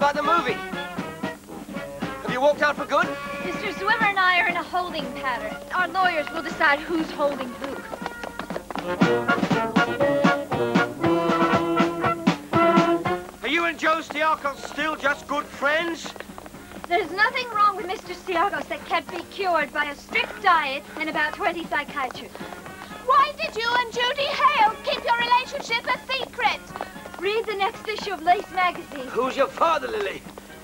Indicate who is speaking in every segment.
Speaker 1: about the movie? Have you walked out for good?
Speaker 2: Mr. Swimmer and I are in a holding pattern. Our lawyers will decide who's holding who.
Speaker 1: Are you and Joe Stiarkos still just good friends?
Speaker 2: There's nothing wrong with Mr. Stiarkos that can't be cured by a strict diet and about 20 psychiatrists.
Speaker 3: Why did you and Judy Hale keep your relationship a secret?
Speaker 2: Read the next issue of Lace magazine.
Speaker 1: Who's your father, Lily?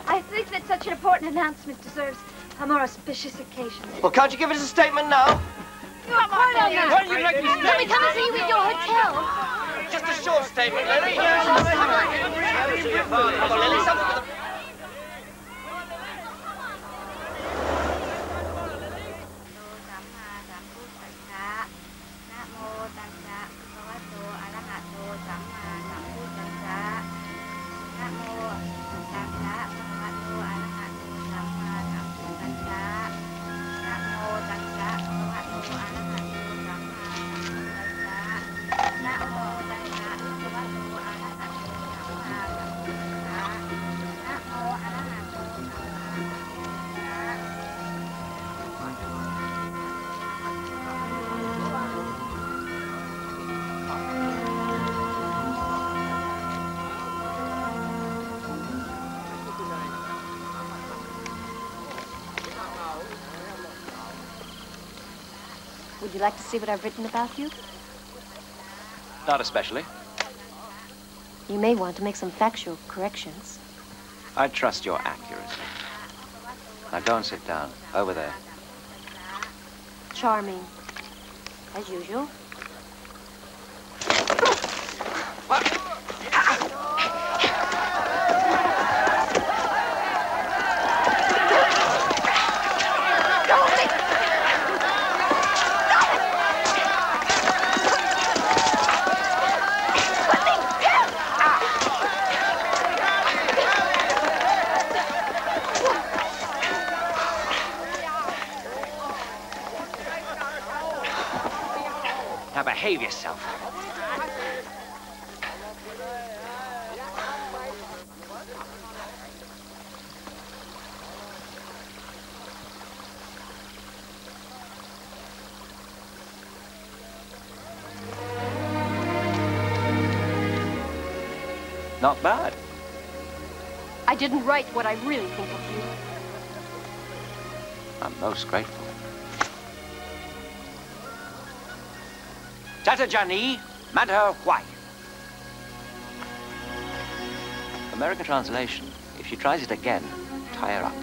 Speaker 2: I think that such an important announcement deserves a more auspicious occasion.
Speaker 1: Well, can't you give us a statement now?
Speaker 2: Come on,
Speaker 1: Why don't you make me
Speaker 2: Can we come and see you at your hotel?
Speaker 1: Just a short statement, Lily. Come on, Lily. Something with the...
Speaker 4: Would you like to see what I've written about you?
Speaker 5: Not especially.
Speaker 4: You may want to make some factual corrections.
Speaker 5: I trust your accuracy. Now go and sit down. Over there.
Speaker 4: Charming. As usual.
Speaker 5: Now behave yourself. Not bad.
Speaker 4: I didn't write what I really think of you.
Speaker 5: I'm most grateful. Tatajani, matter why. American translation. If she tries it again, tie her up.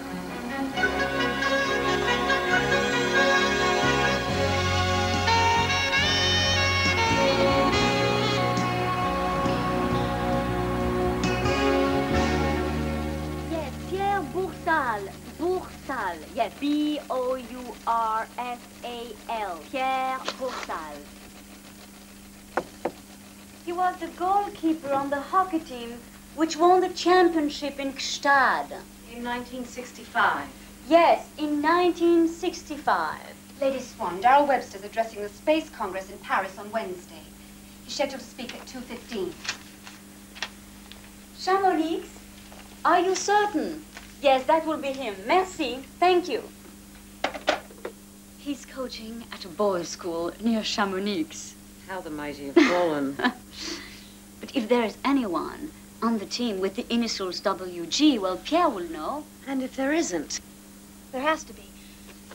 Speaker 2: Yes, Pierre Boursal. Boursal. Yes, B-O-U-R-S-A-L. Pierre Boursal.
Speaker 6: He was the goalkeeper on the hockey team which won the championship in Gstaad.
Speaker 7: In 1965.
Speaker 6: Yes, in 1965.
Speaker 7: Lady Swan, Darrell Webster's addressing the Space Congress in Paris on Wednesday. He's scheduled to speak at 2:15.
Speaker 6: Chamonix? Are you certain? Yes, that will be him. Merci. Thank you.
Speaker 8: He's coaching at a boys' school near Chamonix.
Speaker 7: How the mighty have fallen.
Speaker 8: But if there is anyone on the team with the initials WG, well, Pierre will know.
Speaker 7: And if there isn't?
Speaker 2: There has to be.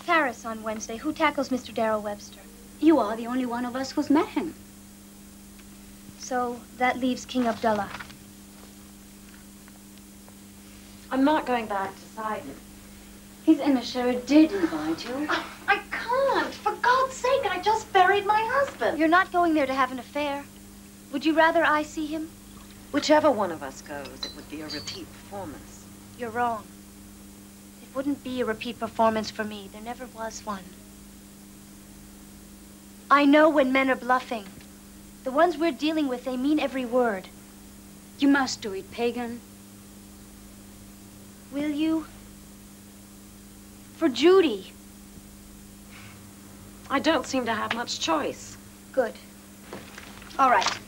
Speaker 2: Paris on Wednesday. Who tackles Mr. Darrell Webster?
Speaker 8: You are the only one of us who's met him.
Speaker 2: So that leaves King Abdullah.
Speaker 7: I'm not going back to Sidon.
Speaker 8: His emissary did invite you.
Speaker 7: I can't. For God's sake, I just buried my husband.
Speaker 2: You're not going there to have an affair. Would you rather I see him?
Speaker 7: Whichever one of us goes, it would be a repeat performance.
Speaker 2: You're wrong. It wouldn't be a repeat performance for me. There never was one. I know when men are bluffing. The ones we're dealing with, they mean every word.
Speaker 8: You must do it, Pagan.
Speaker 2: Will you? For Judy.
Speaker 7: I don't seem to have much choice.
Speaker 2: Good. All right.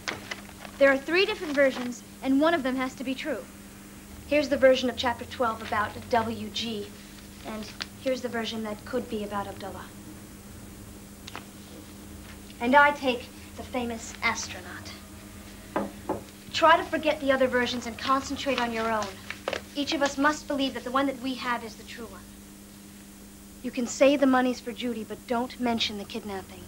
Speaker 2: There are 3 different versions, and one of them has to be true. Here's the version of chapter 12 about WG, and here's the version that could be about Abdullah. And I take the famous astronaut. Try to forget the other versions and concentrate on your own. Each of us must believe that the one that we have is the true one. You can say the money's for Judy, but don't mention the kidnapping.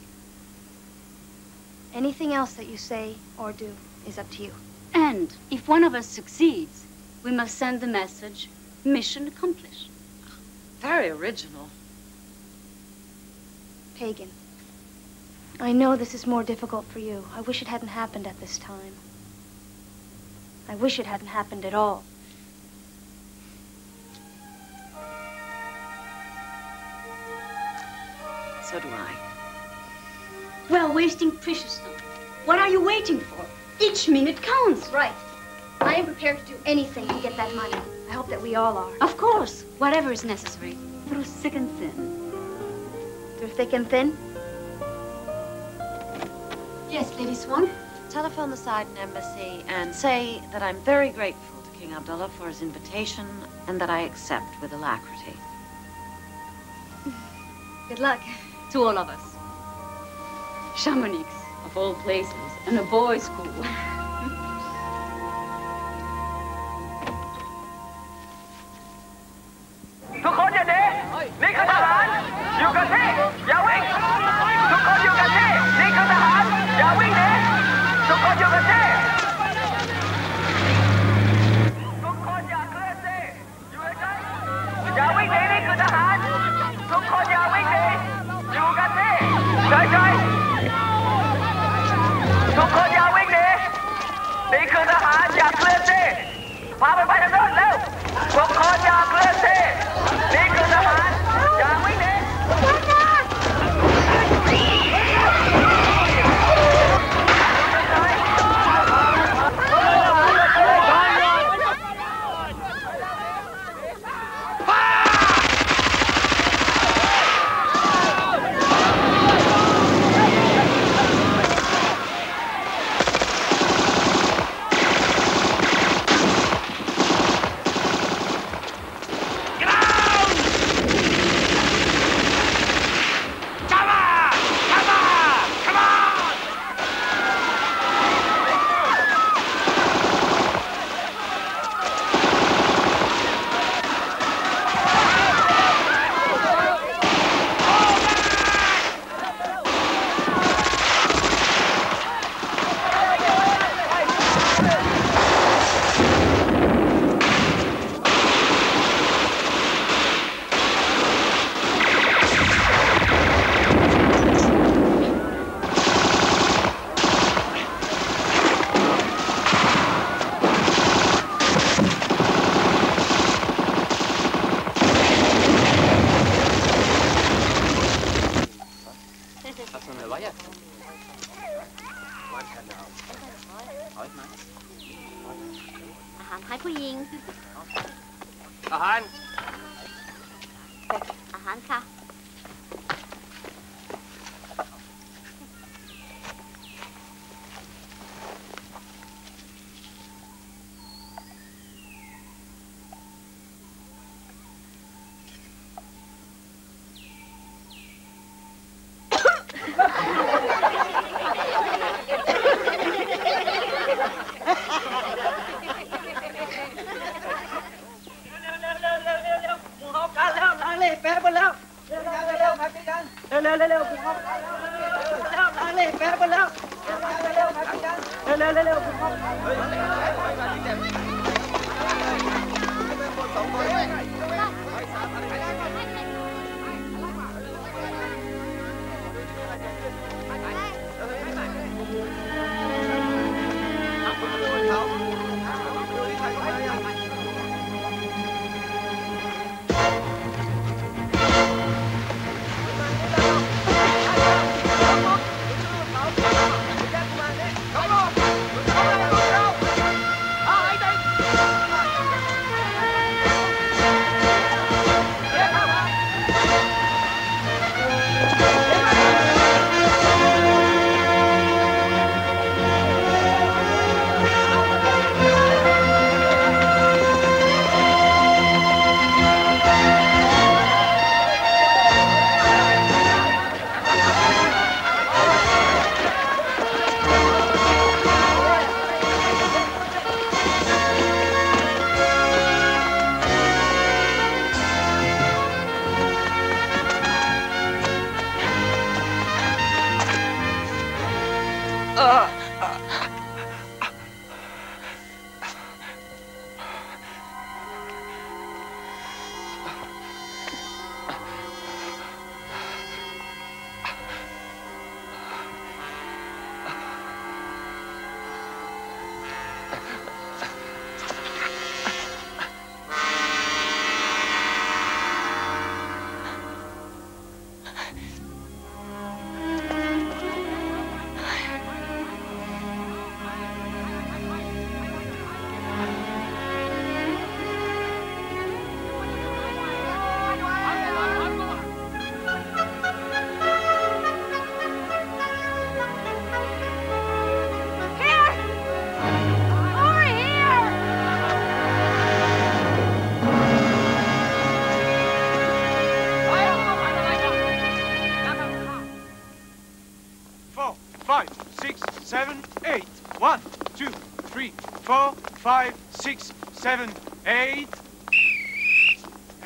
Speaker 2: Anything else that you say or do is up to you.
Speaker 8: And if one of us succeeds, we must send the message, mission accomplished.
Speaker 9: Very original.
Speaker 2: Pagan, I know this is more difficult for you. I wish it hadn't happened at this time. I wish it hadn't happened at all.
Speaker 9: So do I.
Speaker 8: We're wasting precious time. What are you waiting for? Each minute counts.
Speaker 2: Right. I am prepared to do anything to get that money. I hope that we all are.
Speaker 8: Of course. Whatever is necessary. Through thick and thin.
Speaker 2: Through thick and thin?
Speaker 8: Yes, Lady Swan?
Speaker 9: Telephone the Sidon Embassy and say that I'm very grateful to King Abdullah for his invitation and that I accept with alacrity.
Speaker 2: Good luck.
Speaker 8: To all of us. Chamonix, of all places, and a boys' school.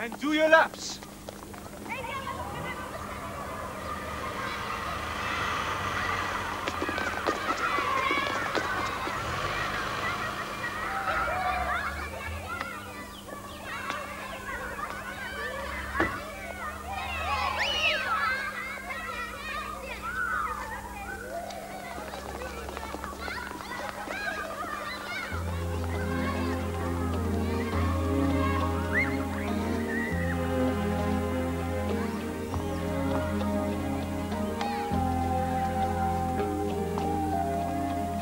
Speaker 10: And do your laps.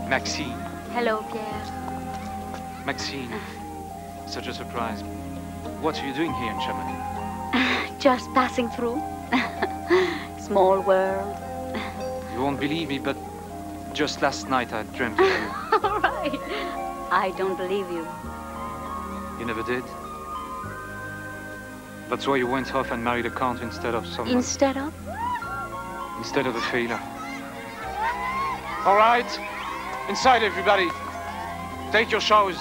Speaker 5: Maxine.
Speaker 8: Hello, Pierre.
Speaker 5: Maxine. Such a surprise. What are you doing here in Chamonix?
Speaker 8: Just passing through. Small world.
Speaker 5: You won't believe me, but just last night I dreamt of you.
Speaker 8: All right. I don't believe you.
Speaker 5: You never did? That's why you went off and married a count instead of someone.
Speaker 8: Instead of?
Speaker 5: Instead of a failure. All right. Inside, everybody. Take your showers.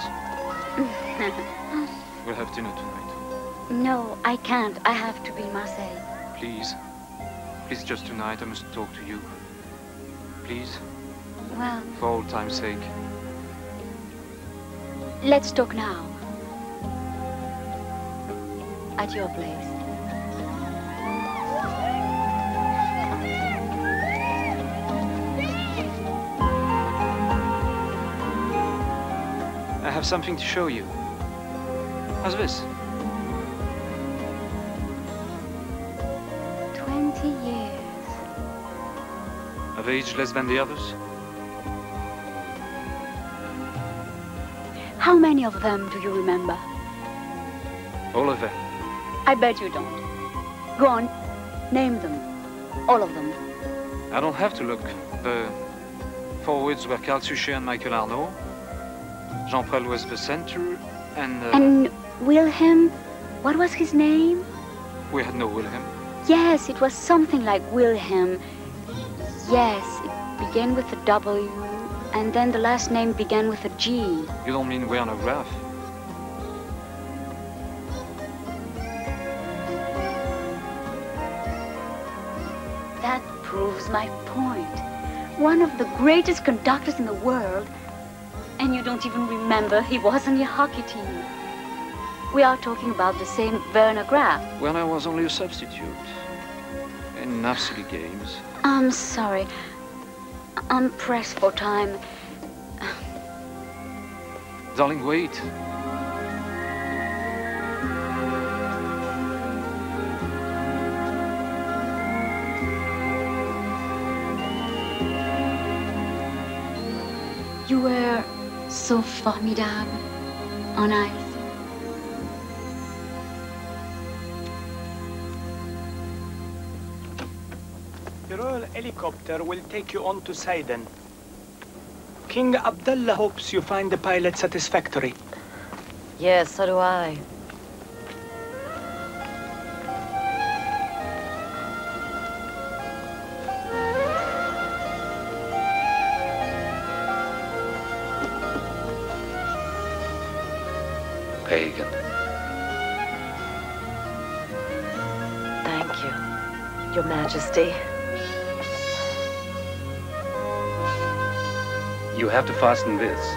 Speaker 5: We'll have dinner tonight.
Speaker 8: No, I can't. I have to be in Marseille.
Speaker 5: Please. Please, just tonight. I must talk to you. Please.
Speaker 8: Well...
Speaker 5: For old time's sake.
Speaker 8: Let's talk now. At your place.
Speaker 5: I have something to show you. How's this?
Speaker 8: 20 years.
Speaker 5: Of age less than the others?
Speaker 8: How many of them do you remember?
Speaker 5: All of them.
Speaker 8: I bet you don't. Go on, name them. All of them.
Speaker 5: I don't have to look. The forwards were Carl Suchet and Michael Arnaud. Jean-Paul was the center, and...
Speaker 8: And Wilhelm? What was his name?
Speaker 5: We had no Wilhelm.
Speaker 8: Yes, it was something like Wilhelm. Yes, it began with a W, and then the last name began with a G.
Speaker 5: You don't mean Werner Graf?
Speaker 8: That proves my point. One of the greatest conductors in the world, and you don't even remember he was on your hockey team. We are talking about the same Werner Graf.
Speaker 5: Werner was only a substitute. In enough silly games.
Speaker 8: I'm sorry. I'm pressed for time.
Speaker 5: Darling, wait.
Speaker 8: You were so formidable on ice.
Speaker 10: The Royal Helicopter will take you on to Sidon. King Abdullah hopes you find the pilot satisfactory.
Speaker 9: Yes, so do I.
Speaker 5: Pagan.
Speaker 9: Thank you, Your Majesty.
Speaker 11: You have to fasten this.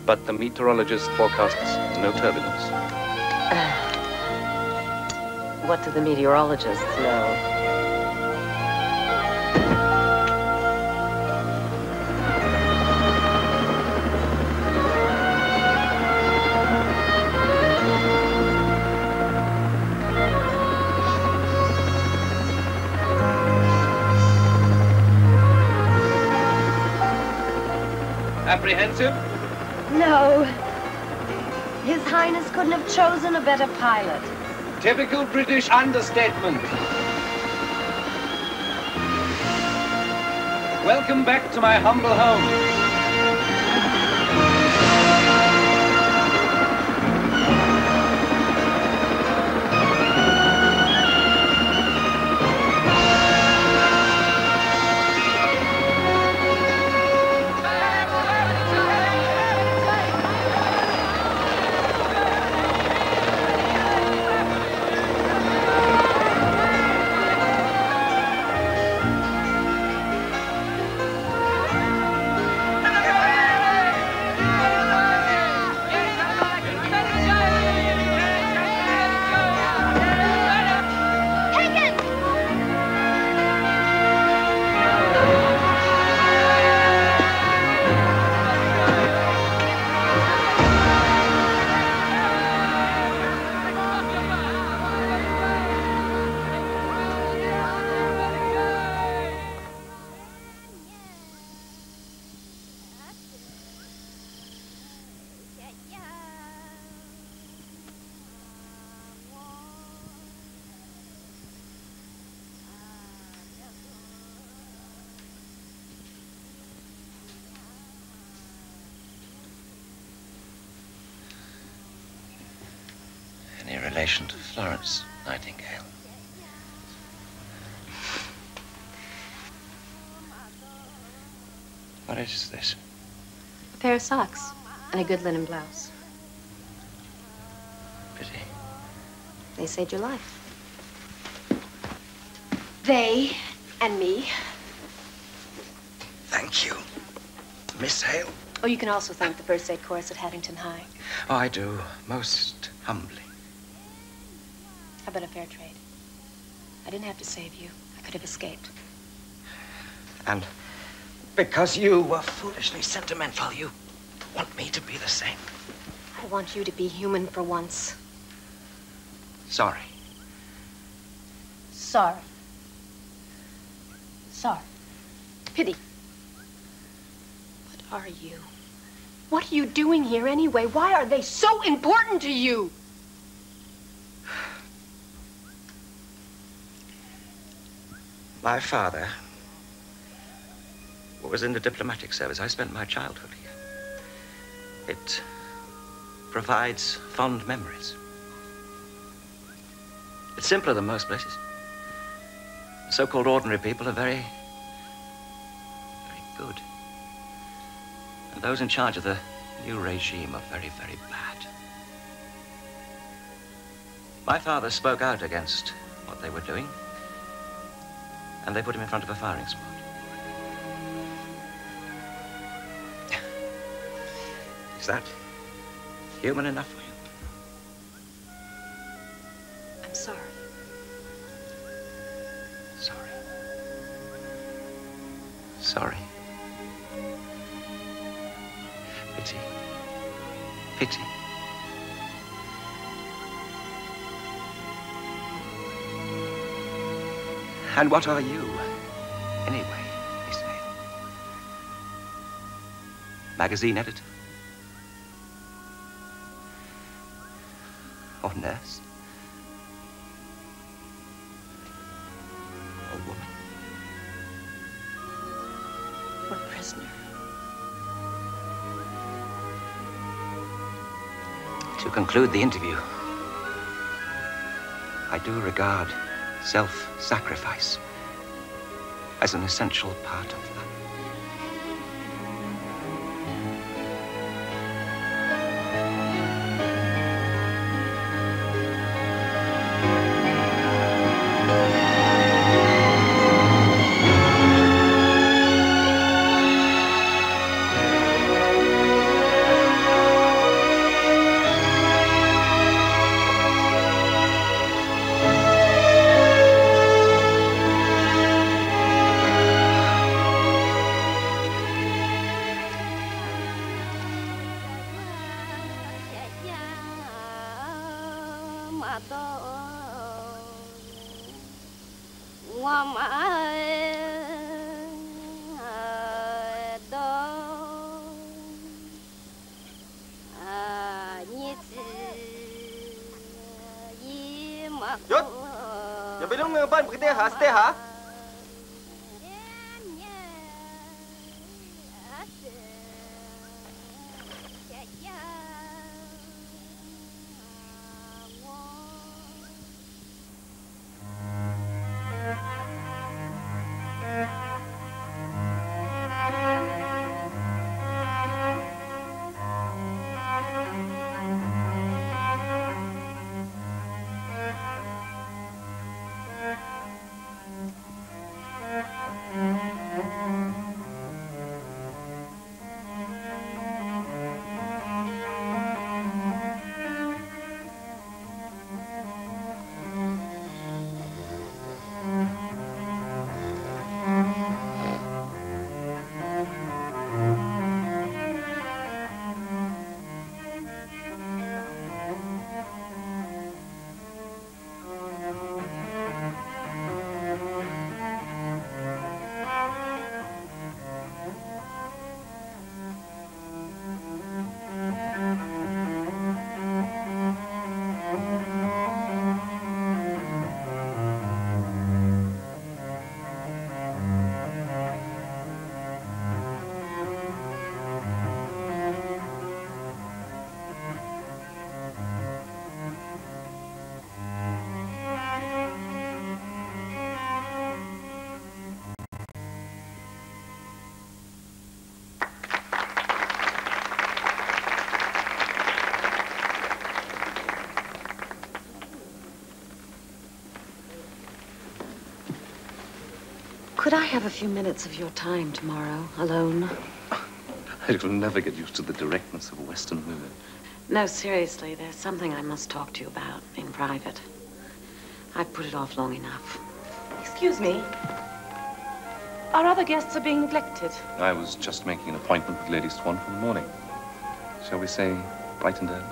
Speaker 11: But the meteorologist forecasts no turbulence.
Speaker 9: What do the meteorologists know?
Speaker 11: Apprehensive?
Speaker 12: No. His Highness couldn't have chosen a better pilot.
Speaker 11: Typical British understatement. Welcome back to my humble home.
Speaker 13: Any relation to Florence Nightingale? What is this?
Speaker 4: A pair of socks and a good linen blouse.
Speaker 13: Pretty.
Speaker 4: They saved your life.
Speaker 12: They and me.
Speaker 13: Thank you, Miss Hale.
Speaker 4: Oh, you can also thank the first aid course at Haddington High.
Speaker 13: Oh, I do, most humbly.
Speaker 4: How about a fair trade? I didn't have to save you. I could have escaped.
Speaker 13: And because you were foolishly sentimental, you want me to be the same.
Speaker 4: I want you to be human for once.
Speaker 13: Sorry.
Speaker 12: Sorry. Sorry.
Speaker 4: Pity. What are you? What are you doing here anyway? Why are they so important to you?
Speaker 13: My father was in the diplomatic service. I spent my childhood here. It provides fond memories. It's simpler than most places. So-called ordinary people are very good. And those in charge of the new regime are very, very bad. My father spoke out against what they were doing, and they put him in front of a firing squad. Is that human enough for you?
Speaker 4: I'm sorry.
Speaker 13: Sorry. Sorry. Pity. Pity. And what are you, anyway, Miss Hale? Magazine editor? Or nurse? Or woman?
Speaker 4: Or prisoner?
Speaker 13: To conclude the interview, I do regard self-sacrifice as an essential part of life.
Speaker 14: Dốt. Giờ bị đúng bên cái tê hả?
Speaker 9: Could I have a few minutes of your time tomorrow, alone?
Speaker 11: I will never get used to the directness of Western women.
Speaker 9: No, seriously, there's something I must talk to you about in private. I've put it off long enough.
Speaker 4: Excuse me. Our other guests are being neglected.
Speaker 11: I was just making an appointment with Lady Swan for the morning. Shall we say bright and early?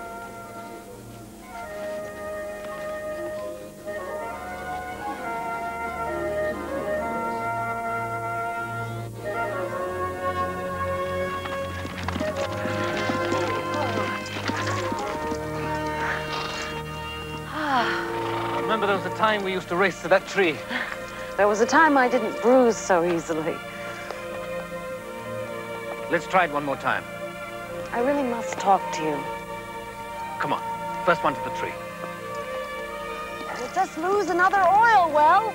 Speaker 15: Remember there was a time we used to race to that tree.
Speaker 9: There was a time I didn't bruise so easily.
Speaker 15: Let's try it one more time.
Speaker 9: I really must talk to you.
Speaker 15: Come on, first one to the tree.
Speaker 9: We'll just lose another oil well.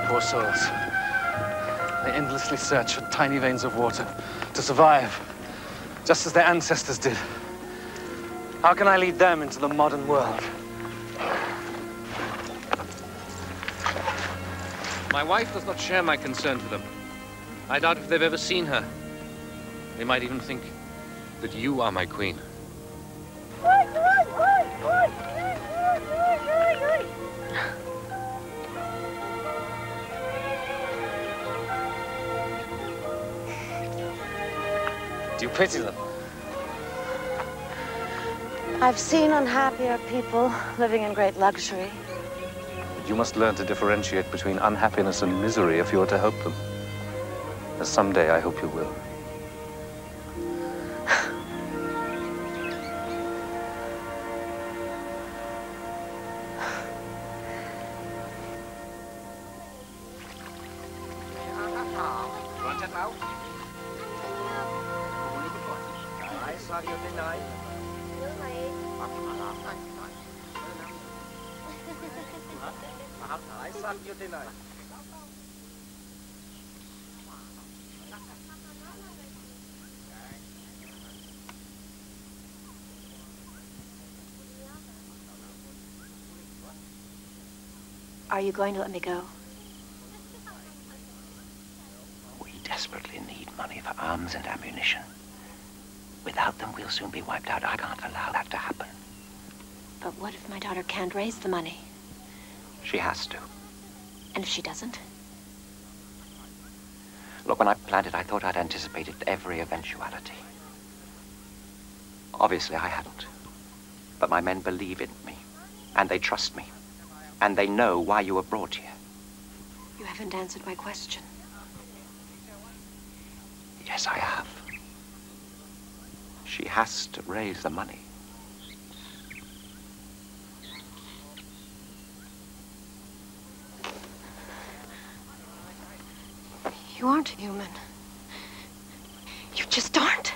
Speaker 15: Poor souls. They endlessly search for tiny veins of water to survive, just as their ancestors did. How can I lead them into the modern world?
Speaker 5: My wife does not share my concern for them. I doubt if they've ever seen her. They might even think that you are my queen.
Speaker 15: Do you pity them?
Speaker 9: I've seen unhappier people living in great luxury.
Speaker 11: But you must learn to differentiate between unhappiness and misery if you are to help them. As someday I hope you will.
Speaker 4: Are you going to let me go?
Speaker 13: We desperately need money for arms and ammunition. Without them, we'll soon be wiped out. I can't allow that to happen.
Speaker 4: But what if my daughter can't raise the money?
Speaker 13: She has to.
Speaker 4: And if she doesn't?
Speaker 13: Look, when I planned it, I thought I'd anticipated every eventuality. Obviously, I hadn't. But my men believe in me, and they trust me, and they know why you were brought here.
Speaker 4: You haven't answered my question.
Speaker 13: Yes, I have. She has to raise the money.
Speaker 4: You aren't human. You just aren't.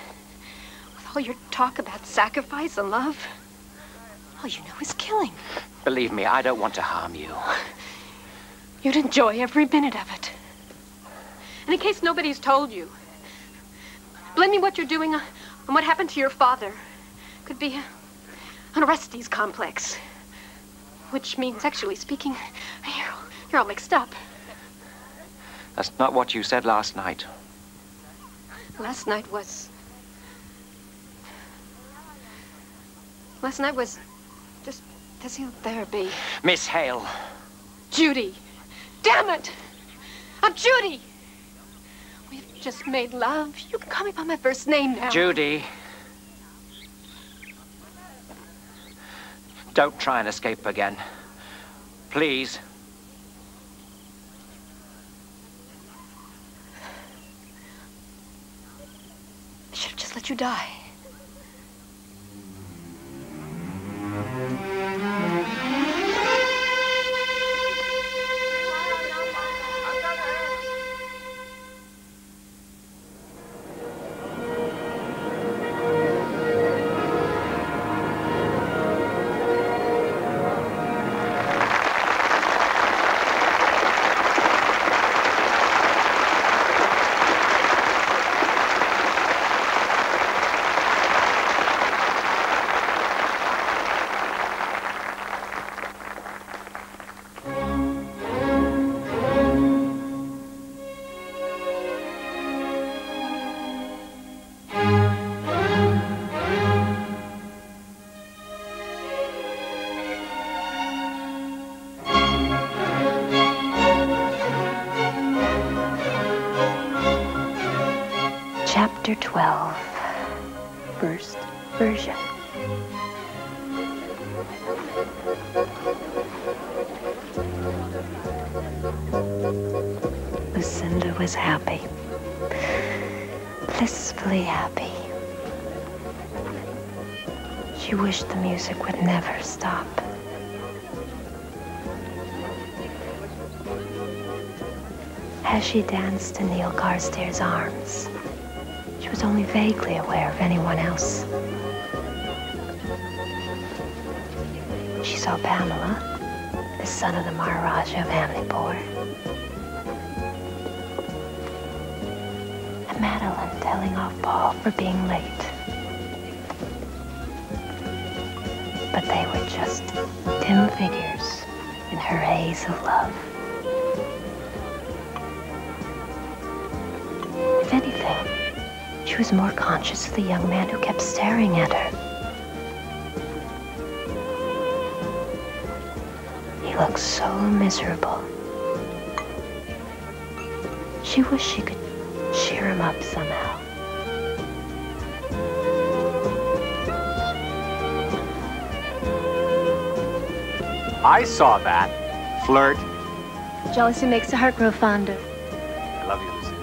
Speaker 4: With all your talk about sacrifice and love, all you know is killing.
Speaker 13: Believe me, I don't want to harm you.
Speaker 4: You'd enjoy every minute of it. And in case nobody's told you, blaming what you're doing on what happened to your father could be an Orestes complex. Which means, actually speaking, you're all mixed up.
Speaker 13: That's not what you said last night.
Speaker 4: Last night was just physical therapy.
Speaker 13: Miss Hale.
Speaker 4: Judy. Damn it! I'm Judy! We've just made love. You can call me by my first name now.
Speaker 13: Judy. Don't try and escape again. Please.
Speaker 4: I should have just let you die. Chapter 12, first version. Lucinda was happy, blissfully happy. She wished the music would never stop. As she danced in Neil Carstairs' arms, she was only vaguely aware of anyone else. She saw Pamela, the son of the Maharaja of Amnipur, and Madeline telling off Paul for being late. But they were just dim figures in her haze of love. If anything, she was more conscious of the young man who kept staring at her. He looked so miserable. She wished she could cheer him up somehow.
Speaker 16: I saw that. Flirt.
Speaker 4: Jealousy makes the heart grow fonder.
Speaker 16: I love you, Lucy.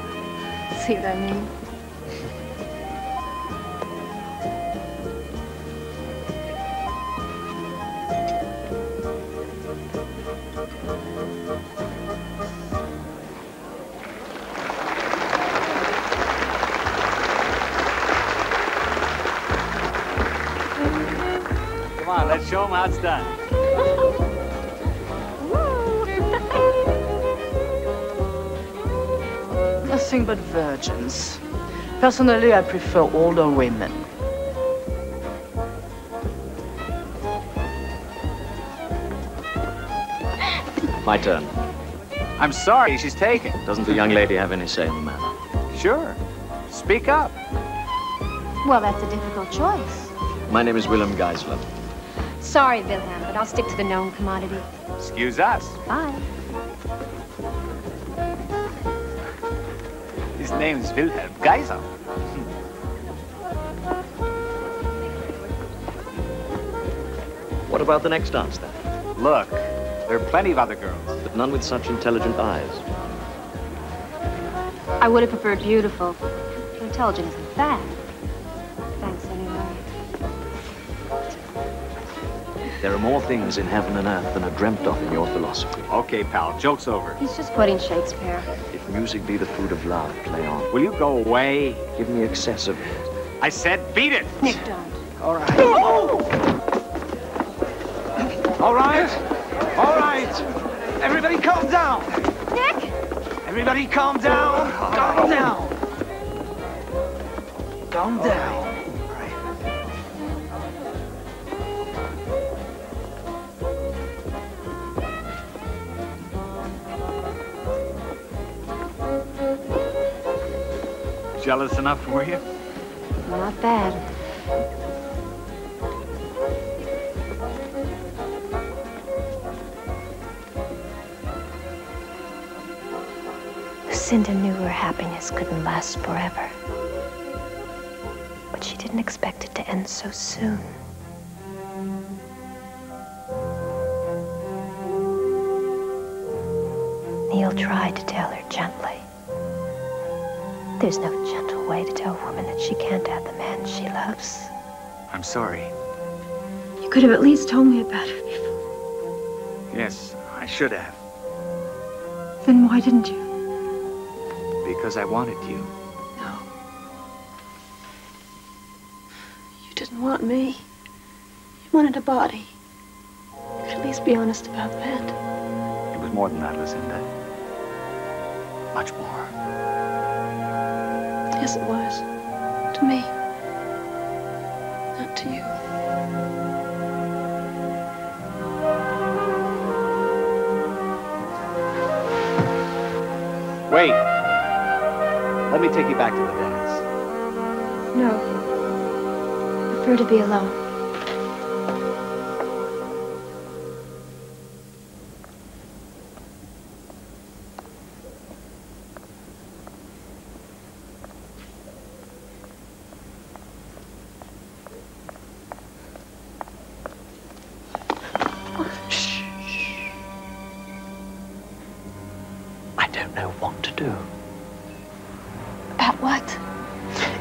Speaker 4: See what I mean?
Speaker 16: Come on, let's show them how it's done.
Speaker 17: Nothing but virgins. Personally, I prefer older women.
Speaker 18: My turn.
Speaker 16: I'm sorry, she's taken.
Speaker 18: Doesn't the young lady have any say in the matter?
Speaker 16: Sure. Speak up.
Speaker 4: Well, that's a difficult choice.
Speaker 18: My name is Willem Geisler.
Speaker 4: Sorry, Wilhelm, but I'll stick to the known commodity.
Speaker 16: Excuse us.
Speaker 4: Bye.
Speaker 16: His name's Wilhelm Geisler.
Speaker 18: What about the next dance, then?
Speaker 16: Look, there are plenty of other girls.
Speaker 18: But none with such intelligent eyes.
Speaker 4: I would have preferred beautiful. Intelligent isn't bad. Thanks anyway.
Speaker 18: There are more things in heaven and earth than are dreamt of in your philosophy.
Speaker 16: Okay, pal, joke's over.
Speaker 4: He's just quoting Shakespeare.
Speaker 18: If music be the food of love, play on.
Speaker 16: Will you go away?
Speaker 18: Give me excess of it.
Speaker 16: I said beat it!
Speaker 4: Nick, don't.
Speaker 16: All right.
Speaker 10: All right. All right. Everybody calm down.
Speaker 4: Nick!
Speaker 10: Everybody calm down. Calm down. Calm down.
Speaker 16: Jealous enough, were you?
Speaker 4: Not bad. Lucinda knew her happiness couldn't last forever. But she didn't expect it to end so soon. Neil tried to tell her gently. There's no gentle way to tell a woman that she can't have the man she loves.
Speaker 16: I'm sorry.
Speaker 4: You could have at least told me about it before.
Speaker 16: Yes, I should have.
Speaker 4: Then why didn't you?
Speaker 16: Because I wanted you.
Speaker 4: No. You didn't want me. You wanted a body. You could at least be honest about that.
Speaker 16: It was more than that, Lucinda. Much more.
Speaker 4: Yes, it was. To me. Not to you.
Speaker 16: Wait. Let me take you back to the dance.
Speaker 4: No. I prefer to be alone.
Speaker 13: I don't know what to do.
Speaker 4: About what?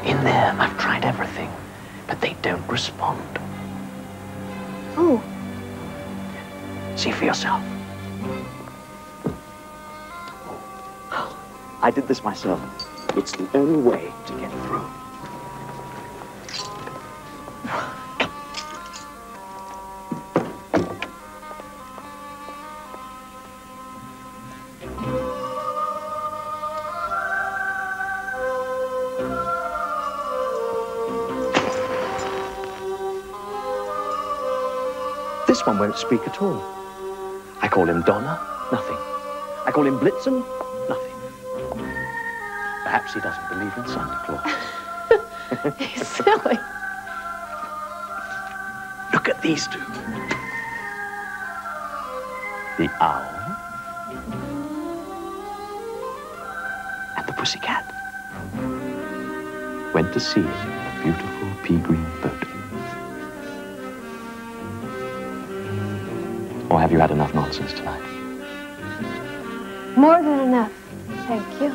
Speaker 13: In there, I've tried everything, but they don't respond.
Speaker 4: Oh.
Speaker 13: See for yourself. I did this myself. It's the only way to get through. This one won't speak at all. I call him Donna, nothing. I call him Blitzen, nothing. Perhaps he doesn't believe in Santa Claus.
Speaker 4: He's silly.
Speaker 13: Look at these two. The owl and the pussycat went to sea in a beautiful pea-green boat. Or have you had enough nonsense tonight?
Speaker 4: More than enough. Thank you.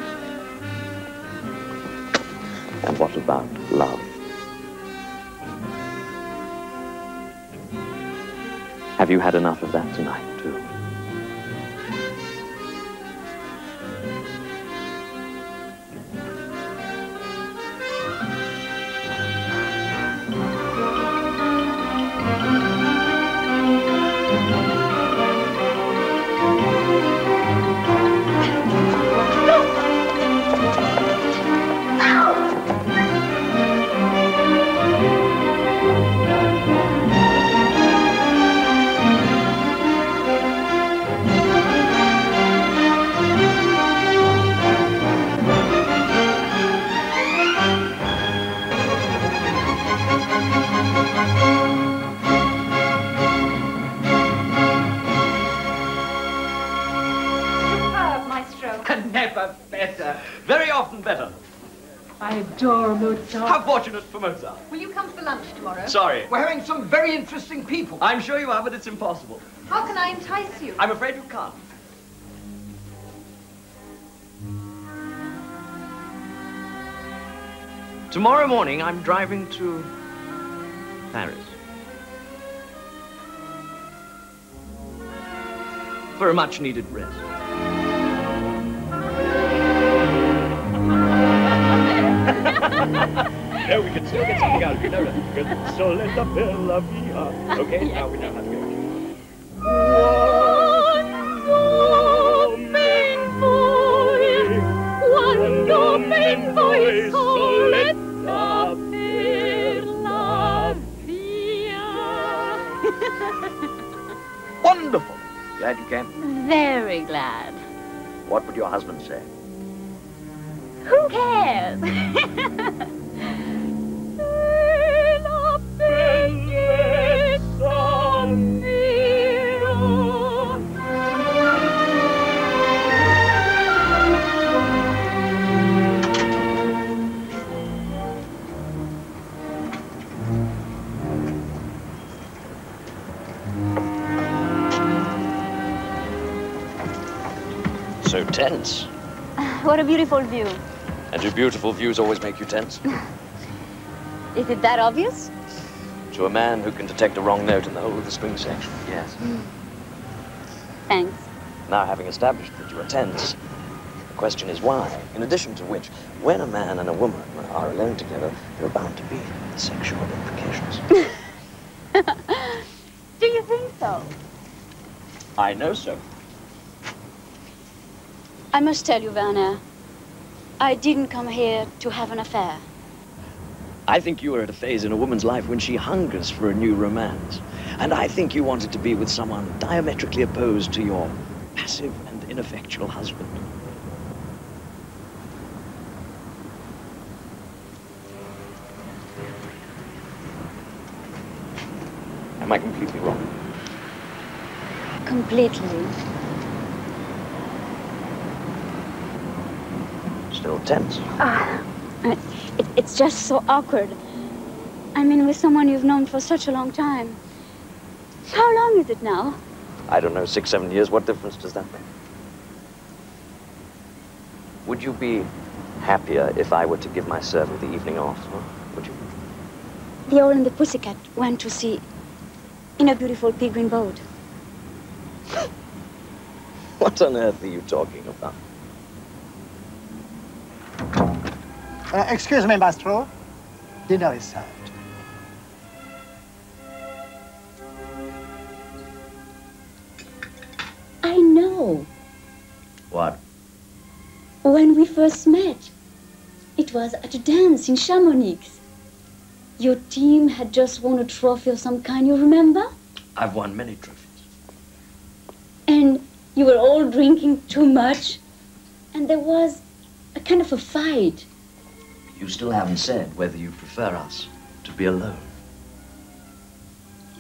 Speaker 13: And what about love? Have you had enough of that tonight, too?
Speaker 18: Never better. Very often better.
Speaker 4: I adore Mozart.
Speaker 18: How fortunate for Mozart.
Speaker 4: Will you come for lunch tomorrow?
Speaker 18: Sorry.
Speaker 19: We're having some very interesting people.
Speaker 18: I'm sure you are, but it's impossible.
Speaker 4: How can I entice you?
Speaker 18: I'm afraid you can't. Tomorrow morning, I'm driving to Paris. For a much-needed rest.
Speaker 14: Yeah, we can still get something out of you, no, no. Soletta bella via. Okay, now we know how to go.
Speaker 3: One domain voice, soletta bella via.
Speaker 18: Wonderful. Glad you came.
Speaker 8: Very glad.
Speaker 18: What would your husband say?
Speaker 8: Who cares?
Speaker 18: So tense.
Speaker 8: What a beautiful view.
Speaker 18: And do beautiful views always make you tense?
Speaker 8: Is it that obvious?
Speaker 18: To a man who can detect a wrong note in the whole of the string section, yes.
Speaker 8: Thanks.
Speaker 18: Now, having established that you are tense, the question is why? In addition to which, when a man and a woman are alone together, there are bound to be sexual implications.
Speaker 8: Do you think so?
Speaker 18: I know so.
Speaker 8: I must tell you, Werner, I didn't come here to have an affair.
Speaker 18: I think you are at a phase in a woman's life when she hungers for a new romance. And I think you wanted to be with someone diametrically opposed to your passive and ineffectual husband. Am I completely wrong?
Speaker 8: Completely.
Speaker 18: Still tense.
Speaker 8: It's just so awkward. I mean, with someone you've known for such a long time. How long is it now?
Speaker 18: I don't know, 6, 7 years. What difference does that make? Would you be happier if I were to give my servant the evening off? Huh? Would you?
Speaker 8: The Owl and the Pussycat went to sea in a beautiful pea green boat.
Speaker 18: What on earth are you talking about?
Speaker 19: Excuse me, Maestro. Dinner is served.
Speaker 8: I know.
Speaker 18: What?
Speaker 8: When we first met, it was at a dance in Chamonix. Your team had just won a trophy of some kind, you remember?
Speaker 18: I've won many trophies.
Speaker 8: And you were all drinking too much, and there was a kind of a fight.
Speaker 18: You still haven't said whether you prefer us to be alone.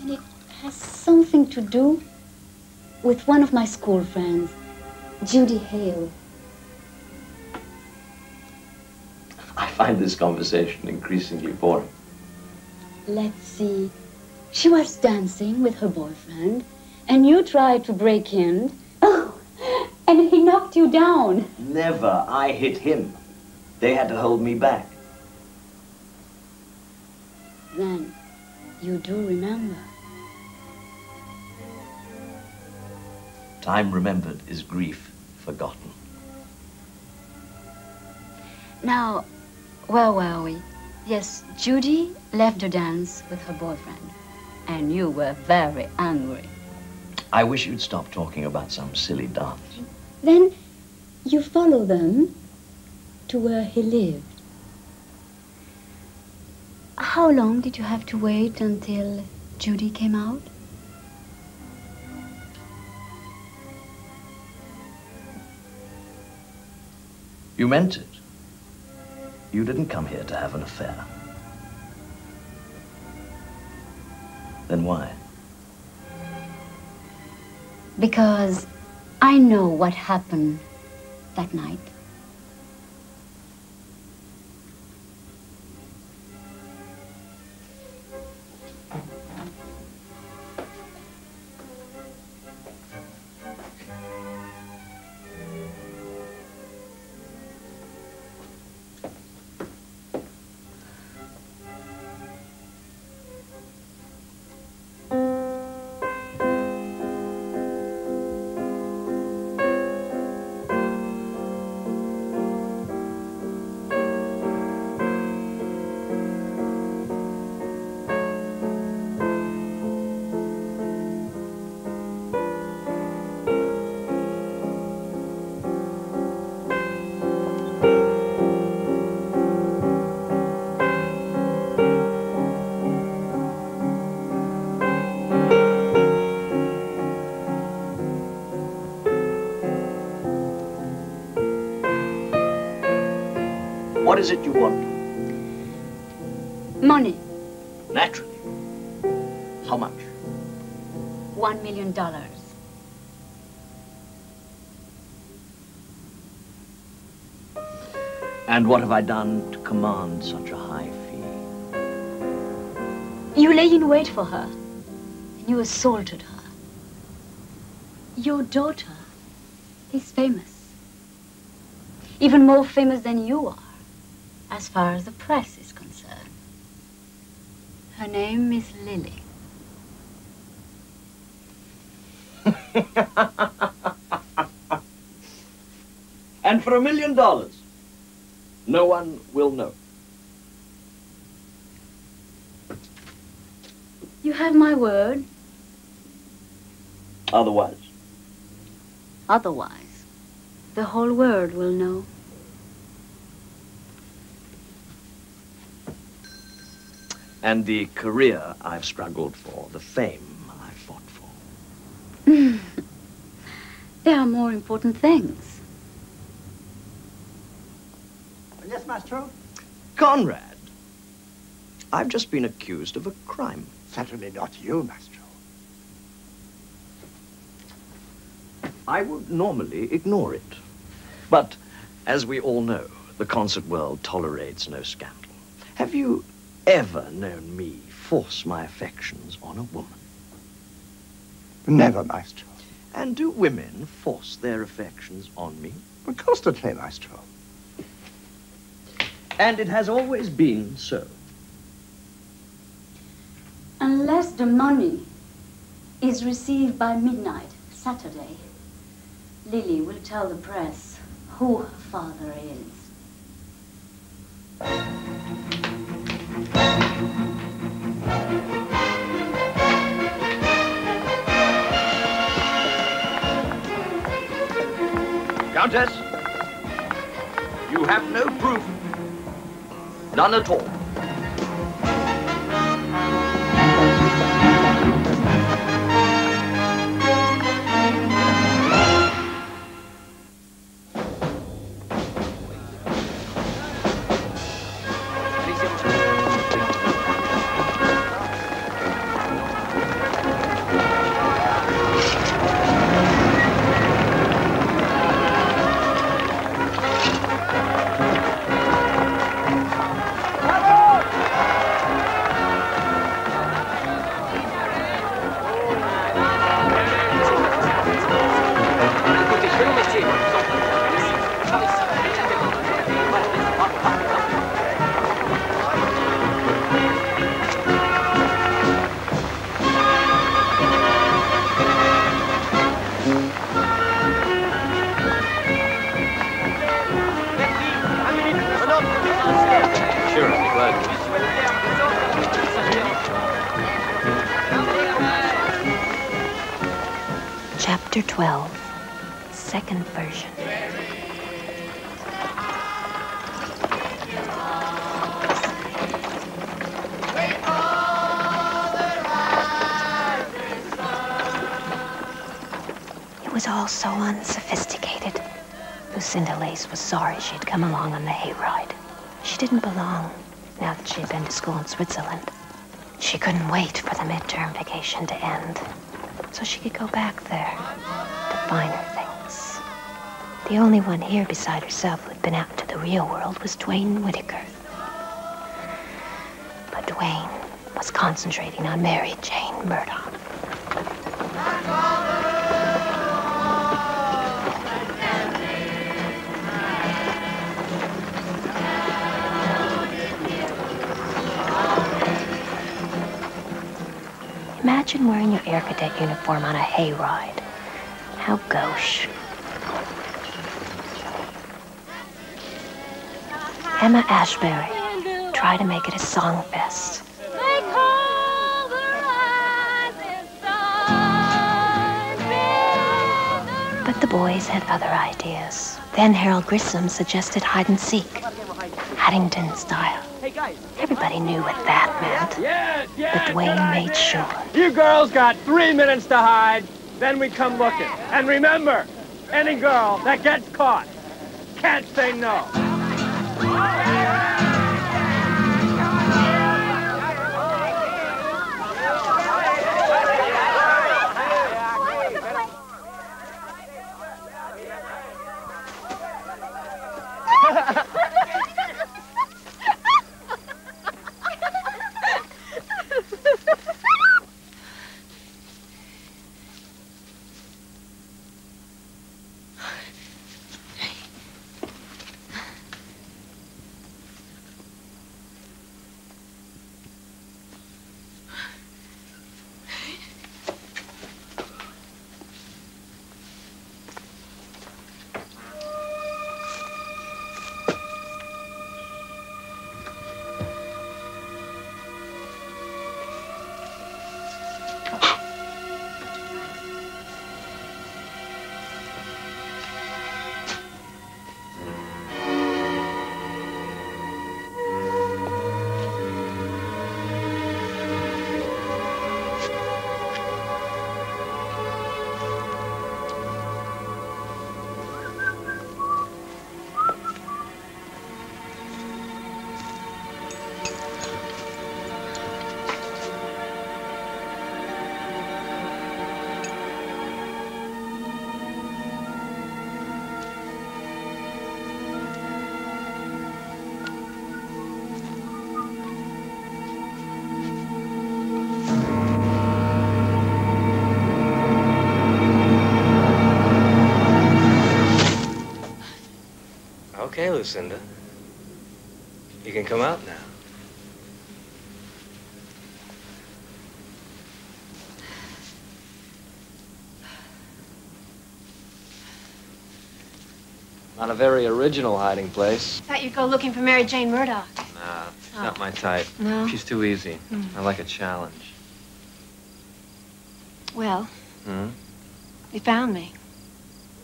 Speaker 8: And it has something to do with one of my school friends, Judy Hale.
Speaker 18: I find this conversation increasingly boring.
Speaker 8: Let's see. She was dancing with her boyfriend, and you tried to break in. Oh, and he knocked you down.
Speaker 18: Never. I hit him. They had to hold me back.
Speaker 8: Then you do remember.
Speaker 18: Time remembered is grief forgotten.
Speaker 8: Now, where were we? Yes, Judy left the dance with her boyfriend, and you were very angry.
Speaker 18: I wish you'd stop talking about some silly dance.
Speaker 8: Then you follow them to where he lived. How long did you have to wait until Judy came out?
Speaker 18: You meant it. You didn't come here to have an affair. Then why?
Speaker 8: Because I know what happened that night.
Speaker 18: What is it you want?
Speaker 8: Money.
Speaker 18: Naturally. How much?
Speaker 8: $1 million.
Speaker 18: And what have I done to command such a high fee?
Speaker 8: You lay in wait for her, and you assaulted her. Your daughter is famous. Even more famous than you are, as far as the press is concerned. Her name is Lily.
Speaker 18: And for $1 million, no one will know.
Speaker 8: You have my word.
Speaker 18: Otherwise?
Speaker 8: Otherwise, the whole world will know.
Speaker 18: And the career I've struggled for, the fame I've fought for.
Speaker 8: There are more important things.
Speaker 19: Yes, Maestro?
Speaker 18: Conrad, I've just been accused of a crime.
Speaker 19: Certainly not you, Maestro.
Speaker 18: I would normally ignore it. But, as we all know, the concert world tolerates no scandal. Have you ever known me force my affections on a woman?
Speaker 19: Never, Maestro.
Speaker 18: And do women force their affections on me?
Speaker 19: Constantly, Maestro.
Speaker 18: And it has always been so.
Speaker 8: Unless the money is received by midnight, Saturday, Lily will tell the press who her father is.
Speaker 18: Countess, you have no proof. None at all.
Speaker 20: Chapter 12, second version. It was all so unsophisticated. Lucinda Lace was sorry she'd come along on the hayride. She didn't belong, now that she had been to school in Switzerland. She couldn't wait for the midterm vacation to end, so she could go back there to finer things. The only one here beside herself who'd been out into the real world was Dwayne Whitaker. But Dwayne was concentrating on Mary Jane Murdoch. Imagine wearing your Air Cadet uniform on a hayride. How gauche. Emma Ashbury, try to make it a song fest. But the boys had other ideas. Then Harold Grissom suggested hide and seek, Haddington style. Everybody knew what that meant, but Dwayne made sure.
Speaker 21: You girls got 3 minutes to hide, then we come looking. And remember, any girl that gets caught can't say no.
Speaker 22: Okay, Lucinda. You can come out now. Not a very original hiding place.
Speaker 4: Thought you'd go looking for Mary Jane Murdoch.
Speaker 22: Nah, not my type.
Speaker 4: No?
Speaker 22: She's too easy. I like a challenge.
Speaker 4: Well, you found me.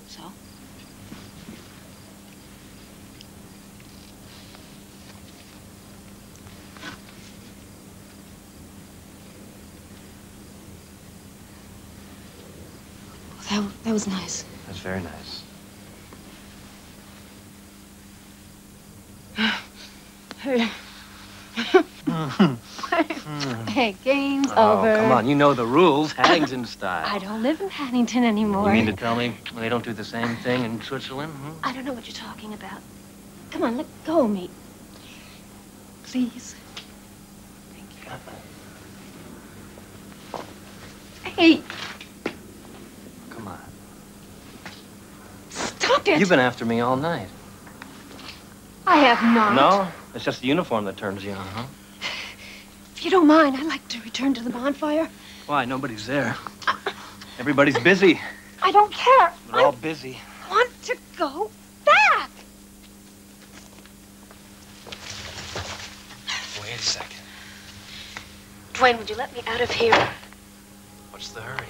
Speaker 4: So? That was nice.
Speaker 22: That's very nice.
Speaker 4: Hey, game's
Speaker 22: Oh,
Speaker 4: over.
Speaker 22: come on. You know the rules. Haddington style.
Speaker 4: I don't live in Paddington anymore.
Speaker 22: You mean to tell me they don't do the same thing in Switzerland?
Speaker 4: I don't know what you're talking about. Come on, let go of me. Please. Thank you. Hey.
Speaker 22: Come on.
Speaker 4: Stop it.
Speaker 22: You've been after me all night.
Speaker 4: I have not.
Speaker 22: No? It's just the uniform that turns you on, huh?
Speaker 4: If you don't mind, I'd like to return to the bonfire.
Speaker 22: Why? Nobody's there. Everybody's busy.
Speaker 4: I don't care.
Speaker 22: They're all busy.
Speaker 4: I want to go back.
Speaker 22: Wait a second.
Speaker 4: Dwayne, would you let me out of here?
Speaker 22: What's the hurry?